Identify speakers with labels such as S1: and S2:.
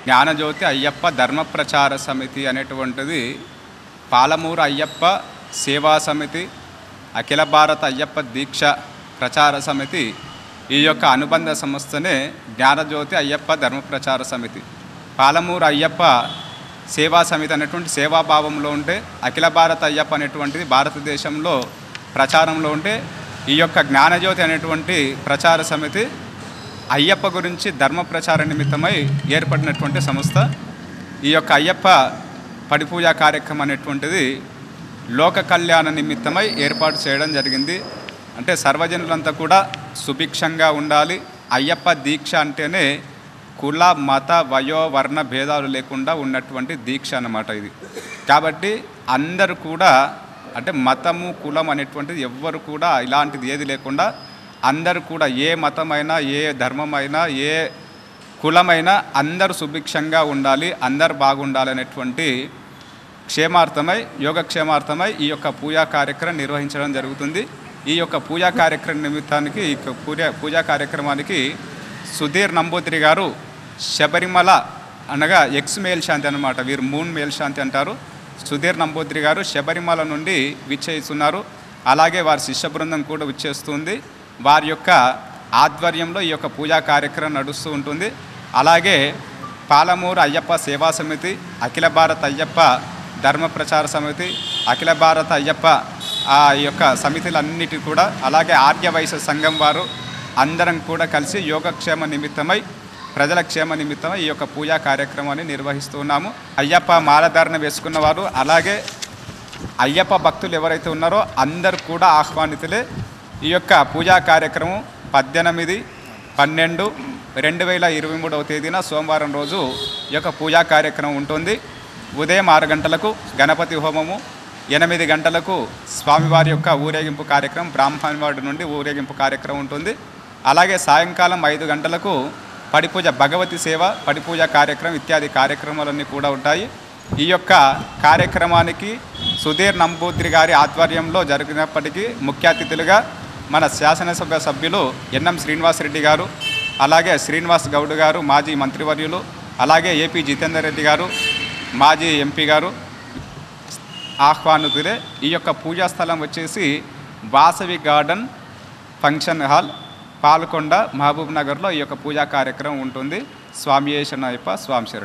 S1: జ్ఞానజ్యోతి అయ్యప్ప ధర్మ ప్రచార సమితి అనేటువంటిది పాలమూరు అయ్యప్ప సేవా సమితి, అఖిల భారత అయ్యప్ప దీక్ష ప్రచార సమితి ఈ యొక్క అనుబంధ సంస్థనే జ్ఞానజ్యోతి అయ్యప్ప ధర్మ ప్రచార సమితి. పాలమూరు అయ్యప్ప సేవా సమితి అనేటువంటి సేవాభావంలో ఉంటే, అఖిల భారత అయ్యప్ప అనేటువంటిది భారతదేశంలో ప్రచారంలో ఉంటే, ఈ యొక్క జ్ఞానజ్యోతి అనేటువంటి ప్రచార సమితి అయ్యప్ప గురించి ధర్మ ప్రచార నిమిత్తమై ఏర్పడినటువంటి సంస్థ. ఈ యొక్క అయ్యప్ప పడిపూజా కార్యక్రమం అనేటువంటిది లోక కళ్యాణ నిమిత్తమై ఏర్పాటు చేయడం జరిగింది. అంటే సర్వజనులంతా కూడా సుభిక్షంగా ఉండాలి. అయ్యప్ప దీక్ష అంటేనే కుల మత వయో వర్ణ భేదాలు లేకుండా ఉన్నటువంటి దీక్ష అన్నమాట ఇది. కాబట్టి అందరూ కూడా అంటే మతము కులం అనేటువంటిది ఎవ్వరు కూడా ఇలాంటిది ఏది లేకుండా అందరూ కూడా ఏ మతమైనా ఏ ధర్మమైనా ఏ కులమైనా అందరూ సుభిక్షంగా ఉండాలి, అందరు బాగుండాలి అనేటువంటి క్షేమార్థమై యోగక్షేమార్థమై ఈ యొక్క పూజా కార్యక్రమం నిర్వహించడం జరుగుతుంది. ఈ యొక్క పూజా కార్యక్రమం నిమిత్తానికి ఈ పూజా కార్యక్రమానికి సుధీర్ నంబూద్రి గారు శబరిమల అనగా ఎక్స్ మేల్శాంతి అన్నమాట, వీరు మూన్ మేల్శాంతి అంటారు. సుధీర్ నంబూద్రి గారు శబరిమల నుండి విచ్చేస్తున్నారు. అలాగే వారి శిష్య బృందం కూడా విచ్చేస్తుంది. వారి యొక్క ఆధ్వర్యంలో ఈ యొక్క పూజా కార్యక్రమం నడుస్తూ ఉంటుంది. అలాగే పాలమూరు అయ్యప్ప సేవా సమితి, అఖిల భారత అయ్యప్ప ధర్మ ప్రచార సమితి, అఖిల భారత అయ్యప్ప ఈ యొక్క సమితులన్నిటి కూడా, అలాగే ఆర్యవైశ్య సంఘం వారు అందరం కూడా కలిసి యోగక్షేమ నిమిత్తమై ప్రజల క్షేమ నిమిత్తమై ఈ యొక్క పూజా కార్యక్రమాన్ని నిర్వహిస్తున్నాము. అయ్యప్ప మాలధారణ వేసుకున్న వారు అలాగే అయ్యప్ప భక్తులు ఎవరైతే ఉన్నారో అందరు కూడా ఆహ్వానితులే. ఈ యొక్క పూజా కార్యక్రమం 18/12/2023 తేదీన సోమవారం రోజు ఈ యొక్క పూజా కార్యక్రమం ఉంటుంది. ఉదయం 6 గంటలకు గణపతి హోమము, 8 గంటలకు స్వామివారి యొక్క ఊరేగింపు కార్యక్రమం, బ్రాహ్మణవాడి నుండి ఊరేగింపు కార్యక్రమం ఉంటుంది. అలాగే సాయంకాలం 5 గంటలకు పడిపూజ, భగవతి సేవ, పడిపూజ కార్యక్రమం ఇత్యాది కార్యక్రమాలన్నీ కూడా ఉంటాయి. ఈ యొక్క కార్యక్రమానికి సుధీర్ నంబూద్రి గారి ఆధ్వర్యంలో జరిగినప్పటికీ ముఖ్య అతిథులుగా మన శాసనసభ సభ్యులు ఎన్ఎం శ్రీనివాస్ రెడ్డి గారు, అలాగే శ్రీనివాస్ గౌడ్ గారు మాజీ మంత్రివర్యులు, అలాగే ఏపీ జితేందర్ రెడ్డి గారు మాజీ ఎంపీ గారు ఆహ్వానితులే. ఈ యొక్క పూజా స్థలం వచ్చేసి Vasavi garden function hall, Palkonda, మహబూబ్ నగర్లో ఈ యొక్క పూజా కార్యక్రమం ఉంటుంది. స్వామి శరణయ్యప్ప, స్వామి శరణ్.